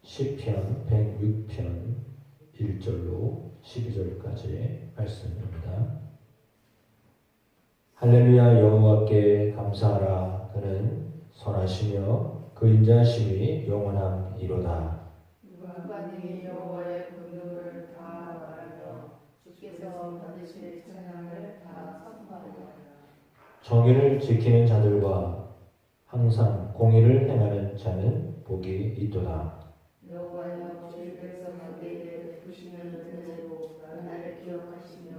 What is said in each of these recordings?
시편 106편 1절로 12절까지 말씀입니다. 할렐루야. 여호와께 감사하라. 그는 선하시며 그 인자하심이 영원함이로다. 누가 네 여호와의 권능을 다 말하며 주께서 받으실 찬양을 다 선포하리라. 정의를 지키는 자들과 항상 공의를 행하는 자는 복이 있도다. 여호와여, 주의 백성에게 베푸시는 은혜로 나를 기억하시며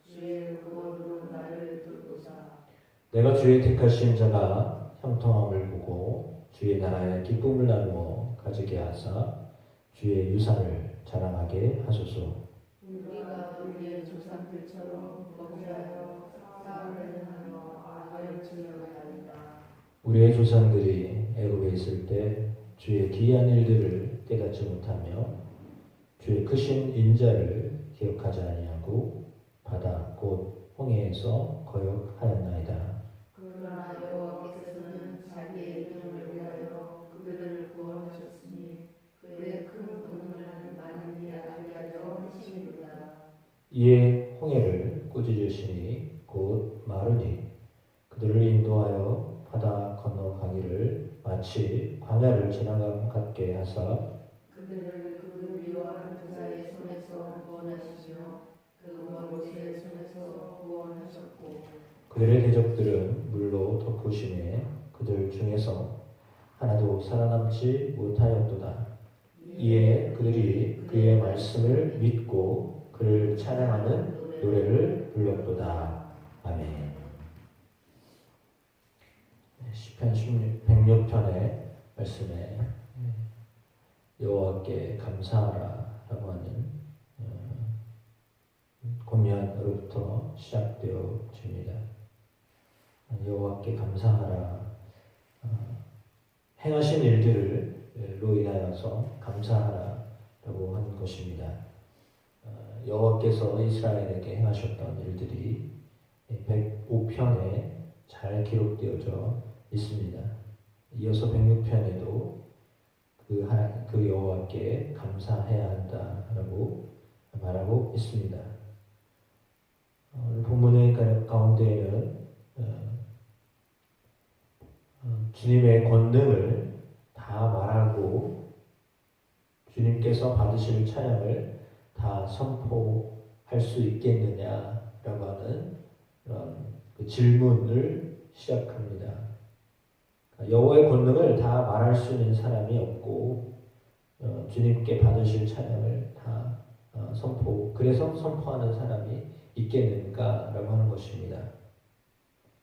주의 구원으로 나를 돌보사. 내가 주의 택하신 자가 형통함을 보고 주의 나라의 기쁨을 나누어 가지게 하사 주의 유산을 자랑하게 하소서. 우리가 우리의 조상들처럼 범죄하여 사악을 행하며 악을 즐겨하리라. 우리의 조상들이 애굽에 있을 때 주의 기이한 일들을 깨닫지 못하며 주의 크신 인자를 기억하지 아니하고 바다 곧 홍해에서 거역하였나이다. 그러나 여호와께서는 자기의 이름을 위하여 그들을 구원하셨으니 그의 큰 권능을 만민이 알게 하려 하심이로다. 이에 홍해를 꾸짖으시니 곧 마르니 그들을 인도하여 바다 건너가기를 마치 광야를 지나감 같게 하사 그들을 그 미워하는 자의 손에서 구원하시며 그 원수의 손에서 구원하셨고 그들의 대적들은 물로 덮으심에 그들 중에서 하나도 살아남지 못하였도다. 이에 그들이 그의 말씀을 믿고 그를 찬양하는 노래를 불렀도다. 아멘. 시편 106편의 말씀에 여호와께 감사하라 라고 하는 고면으로부터 시작되어집니다. 여호와께 감사하라. 행하신 일들로 인하여서 감사하라라고 하는 것입니다. 여호와께서 이스라엘에게 행하셨던 일들이 105편에 잘 기록되어져 있습니다. 이어서 106편에도 그 여호와께 감사해야 한다라고 말하고 있습니다. 오늘 본문의 가운데에는 주님의 권능을 다 말하고 주님께서 받으실 찬양을 다 선포할 수 있겠느냐라고 하는 그런 질문을 시작합니다. 여호와의 권능을 다 말할 수 있는 사람이 없고 주님께 받으실 찬양을 다 그래서 선포하는 사람이 있겠는가라고 하는 것입니다.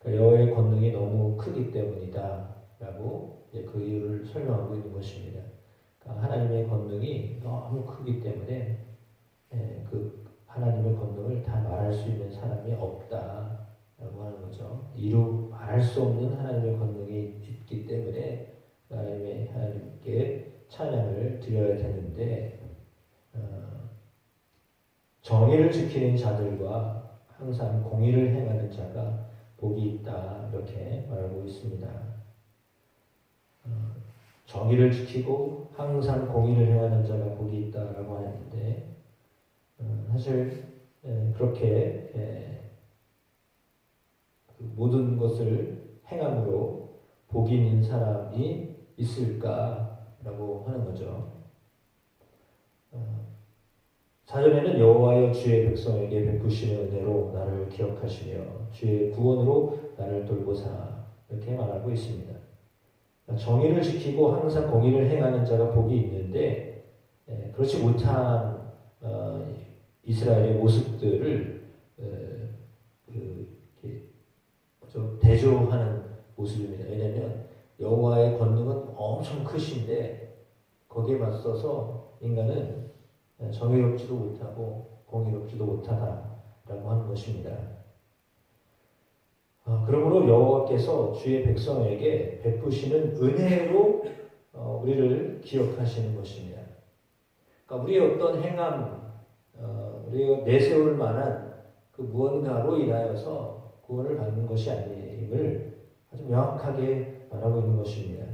여호와의 권능이 너무 크기 때문이다라고 그 이유를 설명하고 있는 것입니다. 하나님의 권능이 너무 크기 때문에 그 하나님의 권능을 다 말할 수 있는 사람이 없다라고 하는 거죠. 이루 말할 수 없는 하나님의 권능이 있기 때문에 하나님께 찬양을 드려야 되는데 정의를 지키는 자들과 항상 공의를 행하는 자가 복이 있다 이렇게 말하고 있습니다. 정의를 지키고 항상 공의를 행하는 자가 복이 있다라고 하는데 사실 그렇게 모든 것을 행함으로 복이 있는 사람이 있을까라고 하는 거죠. 사전에는 여호와여 주의 백성에게 베푸시는 은혜로 나를 기억하시며 주의 구원으로 나를 돌보사 이렇게 말하고 있습니다. 정의를 지키고 항상 공의를 행하는 자가 복이 있는데 그렇지 못한 이스라엘의 모습들을 대조하는 모습입니다. 왜냐하면 여호와의 권능은 엄청 크신데 거기에 맞서서 인간은 정의롭지도 못하고 공의롭지도 못하다라고 하는 것입니다. 그러므로 여호와께서 주의 백성에게 베푸시는 은혜로 우리를 기억하시는 것입니다. 그러니까 우리의 어떤 행함, 우리가 내세울 만한 그 무언가로 인하여서 구원을 받는 것이 아님을 아주 명확하게 말하고 있는 것입니다.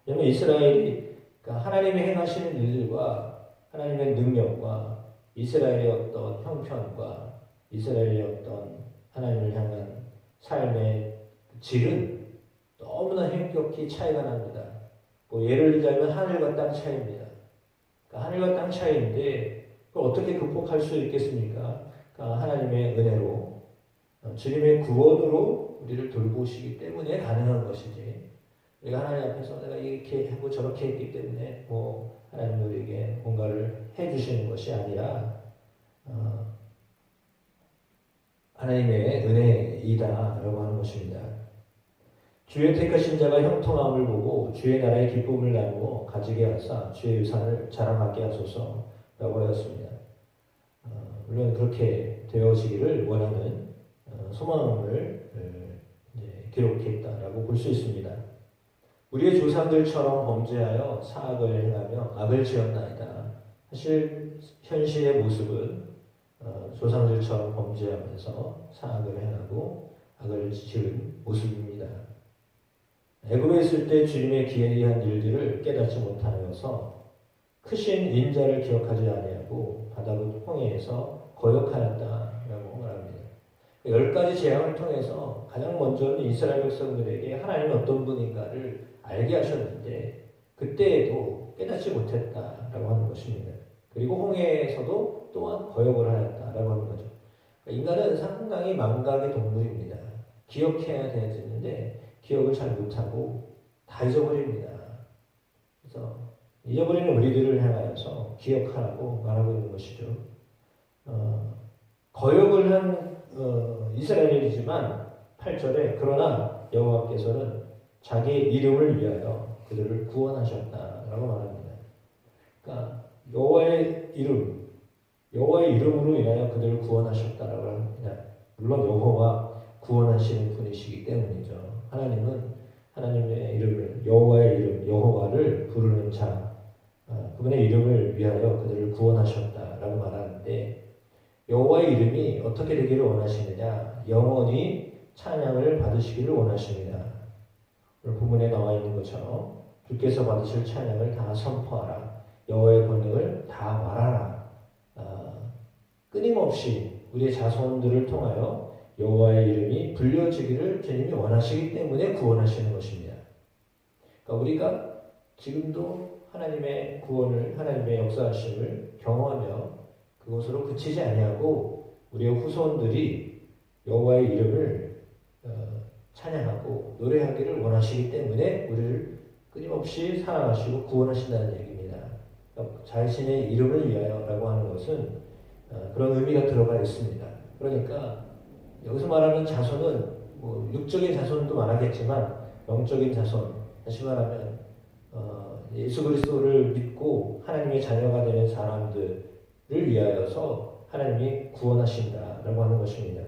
왜냐하면 이스라엘이 그러니까 하나님이 행하시는 일들과 하나님의 능력과 이스라엘의 어떤 형편과 이스라엘의 어떤 하나님을 향한 삶의 질은 너무나 현격히 차이가 납니다. 뭐 예를 들자면 하늘과 땅 차이입니다. 그러니까 하늘과 땅 차이인데 그걸 어떻게 극복할 수 있겠습니까? 그러니까 하나님의 은혜로 주님의 구원으로 우리를 돌보시기 때문에 가능한 것이지. 우리가 하나님 앞에서 내가 이렇게 하고 저렇게 했기 때문에 뭐 하나님 우리에게 뭔가를 해주시는 것이 아니라 하나님의 은혜이다라고 하는 것입니다. 주의 택하신 자가 형통함을 보고 주의 나라의 기쁨을 나누어 가지게 하사 주의 유산을 자랑하게 하소서라고 하였습니다. 물론 그렇게 되어지기를 원하는 소망을 기록했다라고 볼 수 있습니다. 우리의 조상들처럼 범죄하여 사악을 행하며 악을 지었나이다. 사실 현실의 모습은 조상들처럼 범죄하면서 사악을 행하고 악을 지은 모습입니다. 애굽에 있을 때 주님의 기이한 일들을 깨닫지 못하여서 크신 인자를 기억하지 아니하고 바다의 홍해에서 거역하였다라고 말합니다. 10가지 재앙을 통해서 가장 먼저는 이스라엘 백성들에게 하나님이 어떤 분인가를 알게 하셨는데 그때에도 깨닫지 못했다라고 하는 것입니다. 그리고 홍해에서도 또한 거역을 하였다라고 하는 거죠. 인간은 상당히 망각의 동물입니다. 기억해야 되는데 기억을 잘 못하고 다 잊어버립니다. 그래서 잊어버리는 우리들을 향하여서 기억하라고 말하고 있는 것이죠. 거역을 한 이스라엘이지만 8절에 그러나 여호와께서는 자기 이름을 위하여 그들을 구원하셨다라고 말합니다. 그러니까 여호와의 이름으로 인하여 그들을 구원하셨다라고 합니다. 물론 여호와 구원하시는 분이시기 때문이죠. 하나님은 하나님의 이름을 여호와의 이름 여호와를 부르는 자 그분의 이름을 위하여 그들을 구원하셨다라고 말하는데 여호와의 이름이 어떻게 되기를 원하시느냐? 영원히 찬양을 받으시기를 원하십니다. 오늘 본문에 나와 있는 것처럼 주께서 받으실 찬양을 다 선포하라. 여호와의 권능을 다 말하라. 끊임없이 우리의 자손들을 통하여 여호와의 이름이 불려지기를 주님이 원하시기 때문에 구원하시는 것입니다. 그러니까 우리가 지금도 하나님의 구원을 하나님의 역사하심을 경험하며 그것으로 그치지 아니하고 우리의 후손들이 여호와의 이름을 찬양하고 노래하기를 원하시기 때문에 우리를 끊임없이 사랑하시고 구원하신다는 얘기입니다. 그러니까 자신의 이름을 위하여라고 하는 것은 그런 의미가 들어가 있습니다. 그러니까 여기서 말하는 자손은 뭐 육적인 자손도 말하겠지만 영적인 자손, 다시 말하면 예수 그리스도를 믿고 하나님의 자녀가 되는 사람들을 위하여서 하나님이 구원하신다라고 하는 것입니다.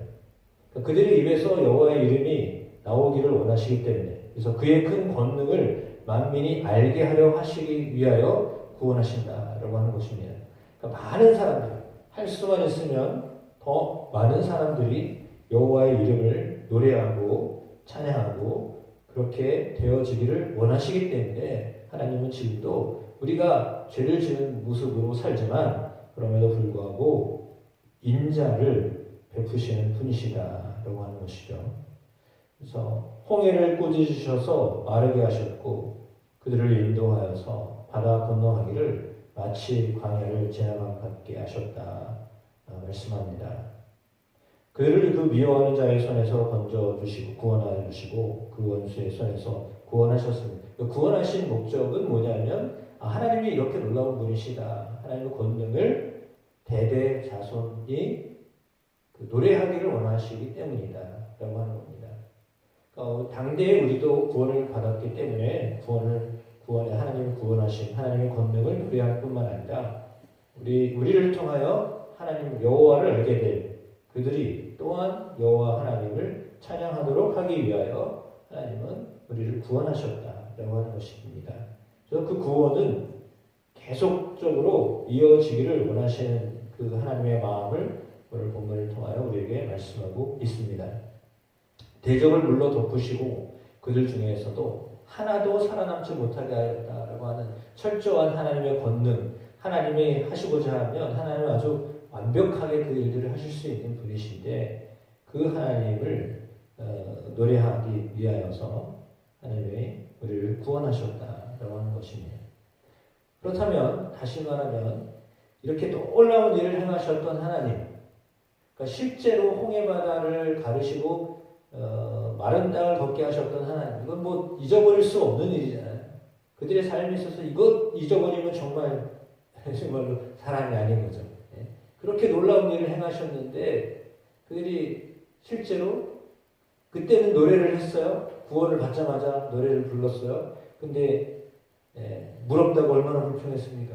그들의 입에서 여호와의 이름이 나오기를 원하시기 때문에 그래서 그의 큰 권능을 만민이 알게 하려 하시기 위하여 구원하신다라고 하는 것입니다. 그러니까 많은 사람들 할 수만 있으면 더 많은 사람들이 여호와의 이름을 노래하고 찬양하고 그렇게 되어지기를 원하시기 때문에 하나님은 지금도 우리가 죄를 지은 모습으로 살지만 그럼에도 불구하고 인자를 베푸시는 분이시다라고 하는 것이죠. 그래서 홍해를 꾸짖으셔서 마르게 하셨고 그들을 인도하여서 바다 건너가기를 마치 광야를 지나간 같게 하셨다 말씀합니다. 그들을 그 미워하는 자의 손에서 건져주시고 구원하여 주시고 그 원수의 손에서 구원하셨습니다. 그 구원하신 목적은 뭐냐면 하나님이 이렇게 놀라운 분이시다. 하나님의 권능을 대대 자손이 노래하기를 원하시기 때문이다 라고 하는 겁니다. 그러니까 당대에 우리도 구원을 받았기 때문에 구원에 하나님을 구원하신 하나님의 권능을 노래할 뿐만 아니라 우리를 통하여 하나님 여호와를 알게 될 그들이 또한 여호와 하나님을 찬양하도록 하기 위하여 하나님은 우리를 구원하셨다라고 하는 것입니다. 그래서 그 구원은 계속적으로 이어지기를 원하시는 그 하나님의 마음을 오늘 본문을 통하여 우리에게 말씀하고 있습니다. 대적을 물러 덮으시고 그들 중에서도 하나도 살아남지 못하게 하였다라고 하는 철저한 하나님의 권능, 하나님이 하시고자 하면 하나님은 아주 완벽하게 그 일들을 하실 수 있는 분이신데 그 하나님을 노래하기 위하여서 하나님이 우리를 구원하셨다라고 하는 것입니다. 그렇다면 다시 말하면 이렇게 놀라운 일을 행하셨던 하나님, 그러니까 실제로 홍해바다를 가르시고 마른 땅을 걷게 하셨던 하나님, 이건 뭐 잊어버릴 수 없는 일이잖아요. 그들의 삶에 있어서 이것 잊어버리면 정말로 사람이 아닌 거죠. 그렇게 놀라운 일을 행하셨는데 그들이 실제로 그때는 노래를 했어요. 구원을 받자마자 노래를 불렀어요. 근데 물 없다고 얼마나 불평했습니까?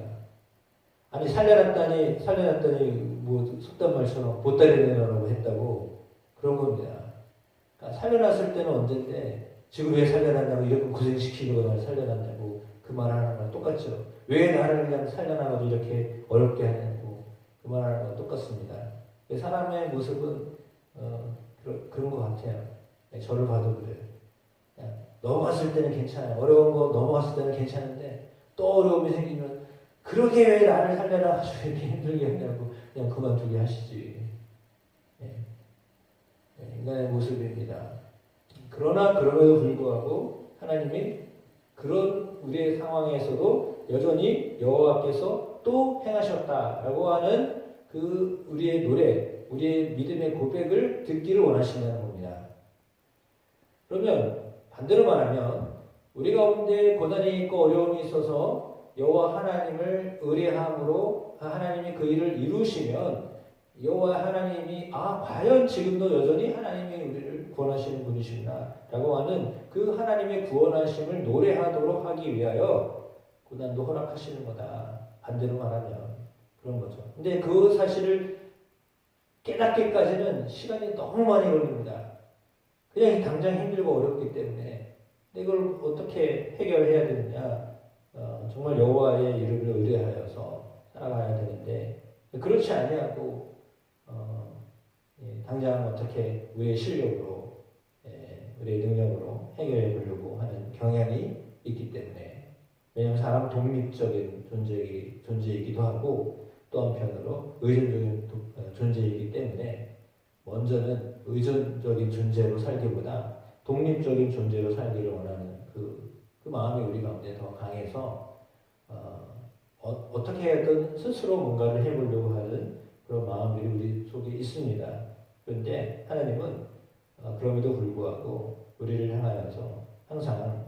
아니 살려놨더니 뭐 속단 말처럼 보따리 내놓으라고 했다고 그런 겁니다. 그러니까 살려놨을 때는 언젠데 지금 왜 살려놨냐고 이렇게 고생시키고 나를 살려놨냐고 그 말 하는 거랑 똑같죠. 왜 나를 그냥 살려놔가지고 이렇게 어렵게 하냐고 그 말 하는 거랑 똑같습니다. 사람의 모습은 그런 것 같아요. 저를 봐도 그래요. 넘어갔을 때는 괜찮아요. 어려운 거 넘어갔을 때는 괜찮은데 또 어려움이 생기면 그러게 왜 나를 살려놔가지고 이렇게 힘들게 하냐고 그냥 그만두게 하시지. 인간의 모습입니다. 그러나 그럼에도 불구하고 하나님이 그런 우리의 상황에서도 여전히 여호와께서 또 행하셨다라고 하는 그 우리의 노래, 우리의 믿음의 고백을 듣기를 원하신다는 겁니다. 그러면 반대로 말하면 우리 가운데 고난이 있고 어려움이 있어서 여호와 하나님을 의뢰함으로 하나님이 그 일을 이루시면 여호와 하나님이 과연 지금도 여전히 하나님이 우리를 구원하시는 분이시구나 라고 하는 그 하나님의 구원하심을 노래하도록 하기 위하여 고난도 허락하시는 거다. 반대로 말하면 그런 거죠. 근데 그 사실을 깨닫기까지는 시간이 너무 많이 걸립니다. 그냥 당장 힘들고 어렵기 때문에. 근데 이걸 어떻게 해결해야 되느냐? 정말 여호와의 이름을 의뢰하여서 살아가야 되는데 그렇지 아니하고 당장 어떻게 우리의 실력으로 우리의 능력으로 해결해 보려고 하는 경향이 있기 때문에 왜냐하면 사람 독립적인 존재이기도 하고 또 한편으로 의존적인 존재이기 때문에 먼저는 의존적인 존재로 살기보다 독립적인 존재로 살기를 원하는 그 마음이 우리 가운데 더 강해서 어떻게 해든 스스로 뭔가를 해보려고 하는 그런 마음들이 우리 속에 있습니다. 그런데 하나님은 그럼에도 불구하고 우리를 향하여서 항상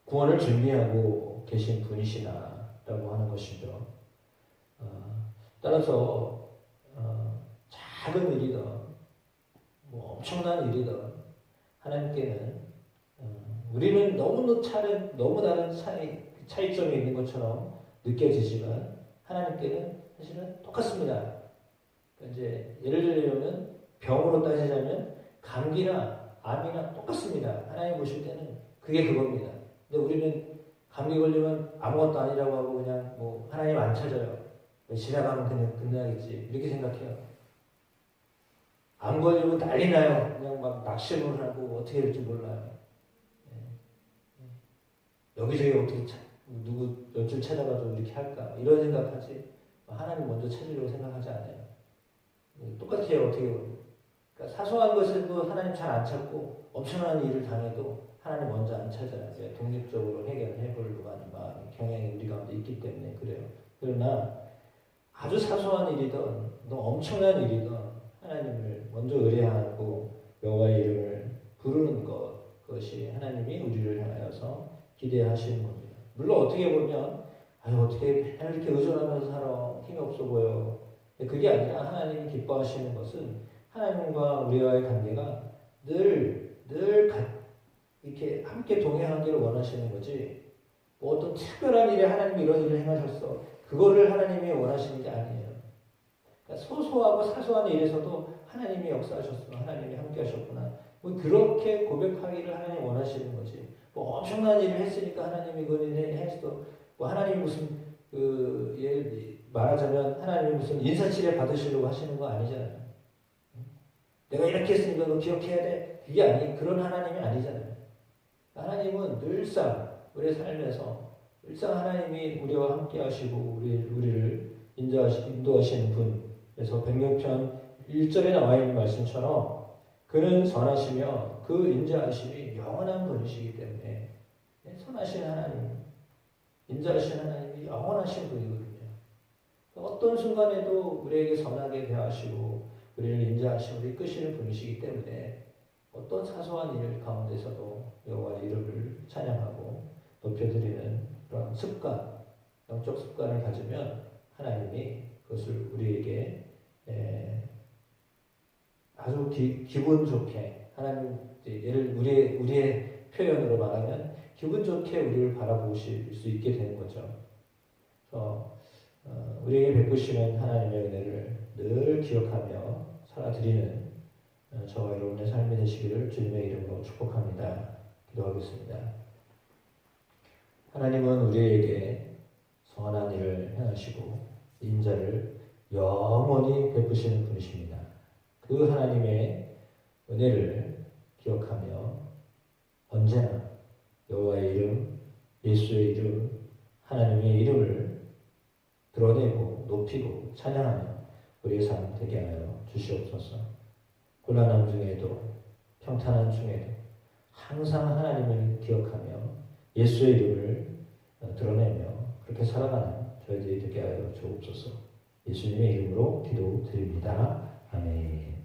구원을 준비하고 계신 분이시다라고 하는 것이죠. 따라서 작은 일이든 뭐 엄청난 일이든 하나님께는 우리는 너무 다른 차이점이 있는 것처럼 느껴지지만 하나님께는 사실은 똑같습니다. 그러니까 이제 예를 들면 병으로 따지자면 감기나 암이나 똑같습니다. 하나님 보실 때는 그게 그겁니다. 근데 우리는 감기 걸리면 아무것도 아니라고 하고 그냥 뭐 하나님 안 찾아요. 지나가면 그냥 끝나겠지 이렇게 생각해요. 암 걸리면 난리 나요. 그냥 막 낙심을 하고 어떻게 될지 몰라요. 여기저기 어떻게 누구 며칠 찾아가지고 이렇게 할까 이런 생각하지 하나님 먼저 찾으려고 생각하지 않아요. 똑같아요. 어떻게 보면. 그러니까 사소한 것에도 하나님 잘 안 찾고 엄청난 일을 당해도 하나님 먼저 안 찾아요. 독립적으로 해결해 보려고 하는 마음이 경향이 우리 가운데 있기 때문에 그래요. 그러나 아주 사소한 일이든 너무 엄청난 일이든 하나님을 먼저 의뢰하고 여호와의 이름을 부르는 그것이 하나님이 우리를 향하여서 기대하시는 겁니다. 물론 어떻게 보면 어떻게 맨날 이렇게 의존하면서 살아 힘이 없어 보여. 그게 아니라 하나님이 기뻐하시는 것은 하나님과 우리와의 관계가 늘 이렇게 함께 동행하기를 원하시는 거지. 뭐 어떤 특별한 일에 하나님이 이런 일을 행하셨어. 그거를 하나님이 원하시는 게 아니에요. 그러니까 소소하고 사소한 일에서도 하나님이 역사하셨구나. 하나님이 함께 하셨구나. 뭐 그렇게 고백하기를 하나님이 원하시는 거지. 뭐 엄청난 일을 했으니까 하나님이 그걸 했어. 뭐 하나님이 무슨 예를 말하자면 하나님이 무슨 인사치레 받으시려고 하시는 거 아니잖아요. 내가 이렇게 했으니까 너 기억해야 돼. 그게 그런 하나님이 아니잖아요. 하나님은 늘상 우리의 삶에서 늘상 하나님이 우리와 함께 하시고 우리를 인도하시는 분. 그래서 백령편 1절에 나와 있는 말씀처럼 그는 선하시며 그 인자하심이 영원한 분이시기 때문에 선하신 하나님, 인자하신 하나님이 영원하신 분이거든요. 어떤 순간에도 우리에게 선하게 대하시고 우리를 인자하시고 이끄시는 분이시기 때문에 어떤 사소한 일 가운데서도 여호와의 이름을 찬양하고 높여드리는 그런 습관, 영적 습관을 가지면 하나님이 그것을 우리에게 아주 기분 좋게 하나님 우리의 표현으로 말하면 기분 좋게 우리를 바라보실 수 있게 되는 거죠. 그래서 우리에게 베푸시는 하나님의 은혜를 늘 기억하며 살아드리는 저와 여러분의 삶이 되시기를 주님의 이름으로 축복합니다. 기도하겠습니다. 하나님은 우리에게 선한 일을 행하시고 인자를 영원히 베푸시는 분이십니다. 그 하나님의 은혜를 기억하며 언제나 여호와의 이름, 예수의 이름, 하나님의 이름을 드러내고 높이고 찬양하며 우리의 삶 되게 하여 주시옵소서. 곤란한 중에도 평탄한 중에도 항상 하나님을 기억하며 예수의 이름을 드러내며 그렇게 살아가는 저희들이 되게 하여 주옵소서. 예수님의 이름으로 기도드립니다. 아멘.